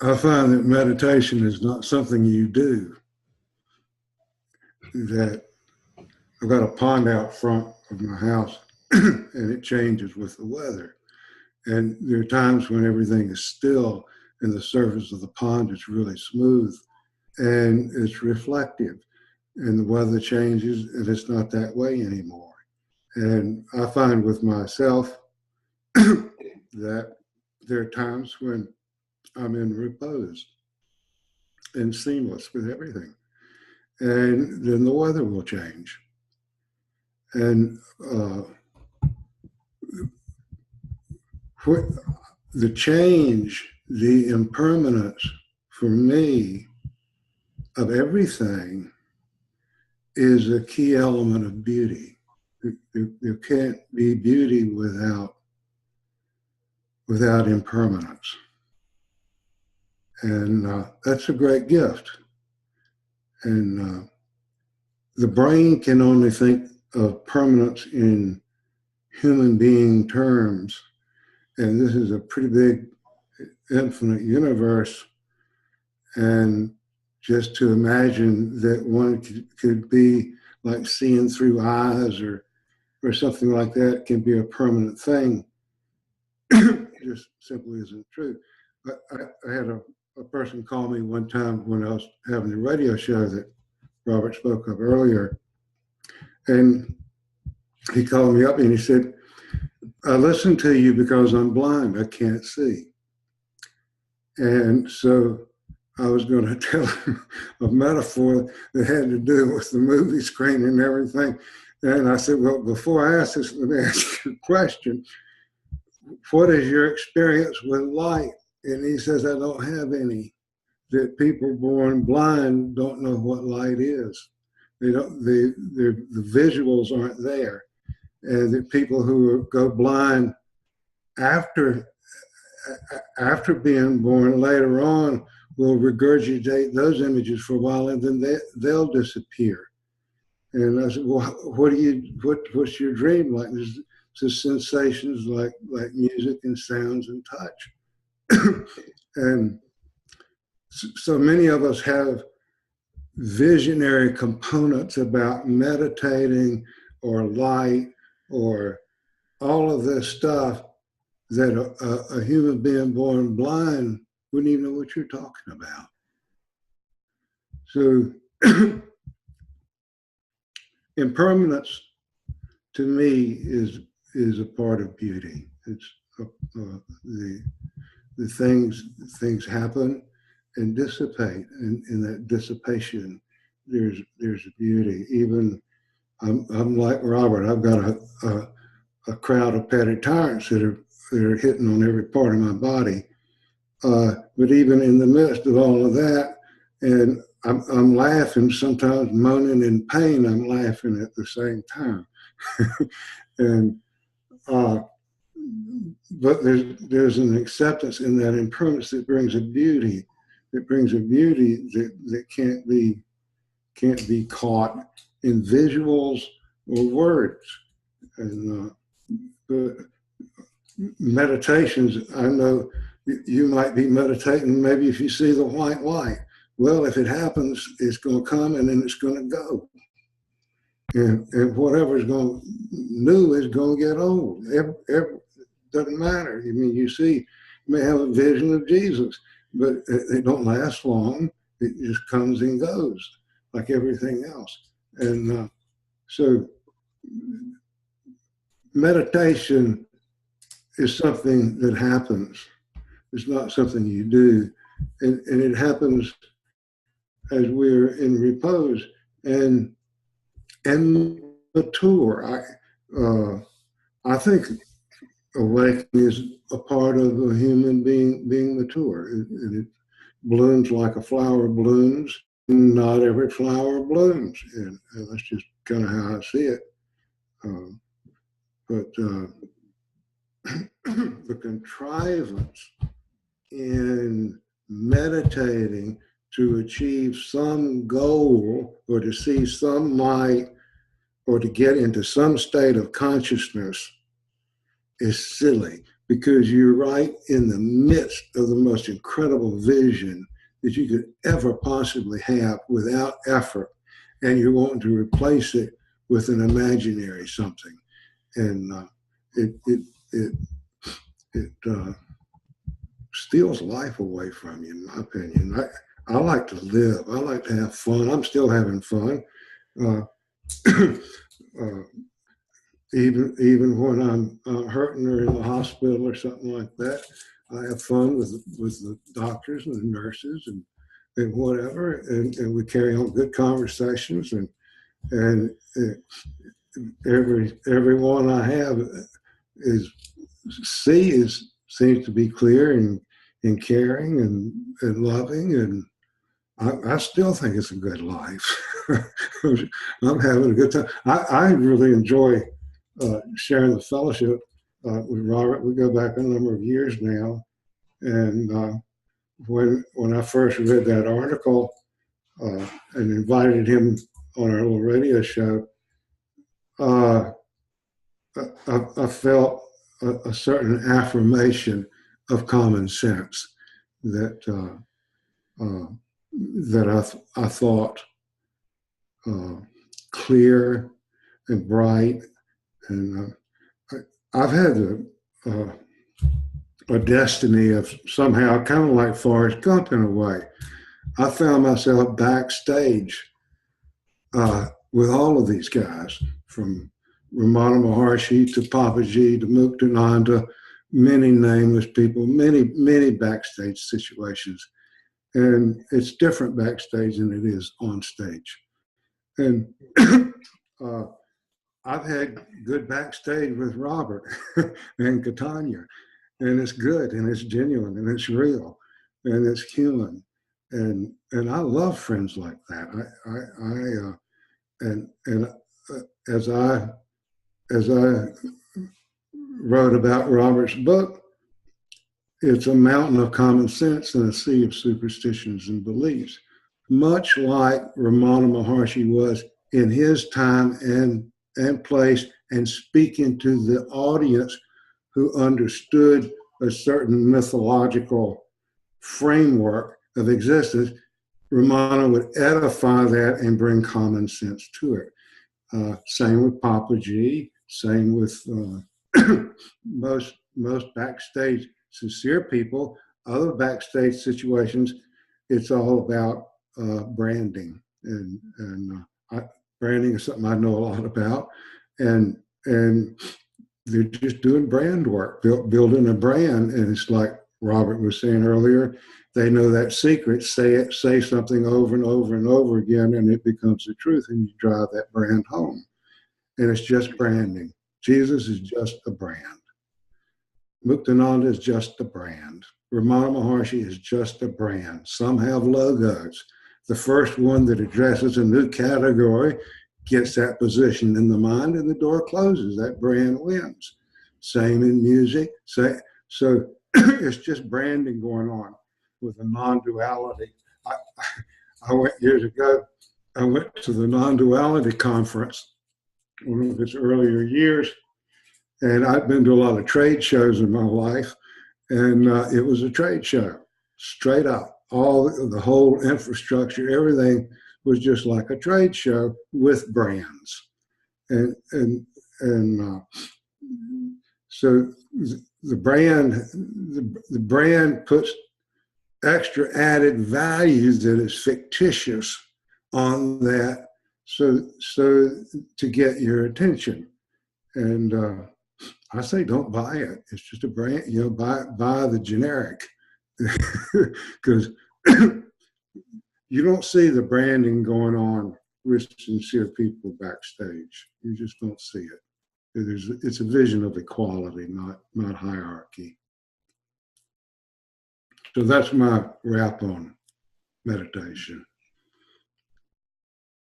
I find that meditation is not something you do. That I've got a pond out front of my house and it changes with the weather. And there are times when everything is still and the surface of the pond is really smooth and it's reflective. And the weather changes and it's not that way anymore. And I find with myself that there are times when I'm in repose and seamless with everything. And then the weather will change. And the change, the impermanence for me of everything is a key element of beauty. There can't be beauty without impermanence. And that's a great gift. And the brain can only think of permanence in human being terms. And this is a pretty big infinite universe. And just to imagine that one could be like seeing through eyes or something like that can be a permanent thing just simply isn't true. I had a person call me one time when I was having the radio show that Robert spoke of earlier. And he called me up and he said, I listen to you because I'm blind, I can't see. And so I was going to tell him a metaphor that had to do with the movie screen and everything. And I said, well, before I ask this, let me ask you a question. What is your experience with light? And he says, I don't have any. That people born blind don't know what light is. They don't. The visuals aren't there, and that people who go blind after being born later on will regurgitate those images for a while, and then they'll disappear. And I said, well, what's your dream like? There's just sensations like music and sounds and touch. And so many of us have visionary components about meditating or light or all of this stuff that a human being born blind wouldn't even know what you're talking about. So impermanence to me is a part of beauty. It's the things happen and dissipate, and in that dissipation, there's beauty. Even I'm like Robert. I've got a crowd of petty tyrants that are hitting on every part of my body. But even in the midst of all of that, and I'm laughing sometimes, moaning in pain. I'm laughing at the same time, and but there's an acceptance in that impermanence that brings a beauty. It brings a beauty that can't be caught in visuals or words. And but meditations, I know you might be meditating. Maybe if you see the white light, well, if it happens, it's going to come and then it's going to go. And whatever's new is going to get old. Doesn't matter. I mean, you may have a vision of Jesus, but it don't last long. It just comes and goes like everything else. And so meditation is something that happens. It's not something you do. And it happens as we're in repose and mature. I think awakening is a part of a human being mature. It blooms like a flower blooms. Not every flower blooms, and that's just kind of how I see it. But the contrivance in meditating to achieve some goal or to see some light or to get into some state of consciousness is silly. because you're right in the midst of the most incredible vision that you could ever possibly have without effort, and you're wanting to replace it with an imaginary something, and it steals life away from you, in my opinion. I like to live. I like to have fun. I'm still having fun. Uh, uh, even when I'm hurting or in the hospital or something like that, I have fun with the doctors and the nurses and whatever, and we carry on good conversations, and everyone I have is seems to be clear and caring and loving, and I still think it's a good life. I'm having a good time. I really enjoy sharing the fellowship with Robert. We go back a number of years now, and when I first read that article and invited him on our little radio show, uh, I felt a certain affirmation of common sense that I thought clear and bright, and I've had a destiny of somehow kind of like Forrest Gump in a way. I found myself backstage with all of these guys, from Ramana Maharshi to Papaji to Muktananda, many nameless people, many backstage situations. And it's different backstage than it is on stage. And I've had good backstage with Robert and Katanya, and it's good and it's genuine and it's real and it's human. And I love friends like that. As I wrote about Robert's book, it's a mountain of common sense and a sea of superstitions and beliefs, much like Ramana Maharshi was in his time and place, and speaking to the audience who understood a certain mythological framework of existence. Ramana would edify that and bring common sense to it. Same with Papaji, same with most backstage sincere people. Other backstage situations, it's all about branding, and branding is something I know a lot about, and they're just doing brand work, building a brand, and it's like Robert was saying earlier, they know that secret. Say something over and over and over again, and it becomes the truth, and you drive that brand home. And it's just branding. Jesus is just a brand. Muktananda is just a brand. Ramana Maharshi is just a brand. Some have logos. The first one that addresses a new category gets that position in the mind, and the door closes. That brand wins. Same in music. So it's just branding going on with a non-duality. I went years ago, I went to the non-duality conference, one of its earlier years, and I've been to a lot of trade shows in my life, and it was a trade show, straight up. The whole infrastructure, everything was just like a trade show with brands, and so the brand puts extra added values that is fictitious on that, so to get your attention. And I say don't buy it. It's just a brand. Buy the generic, because you don't see the branding going on with sincere people backstage. You just don't see it. It's a vision of equality, not hierarchy. So that's my wrap on meditation.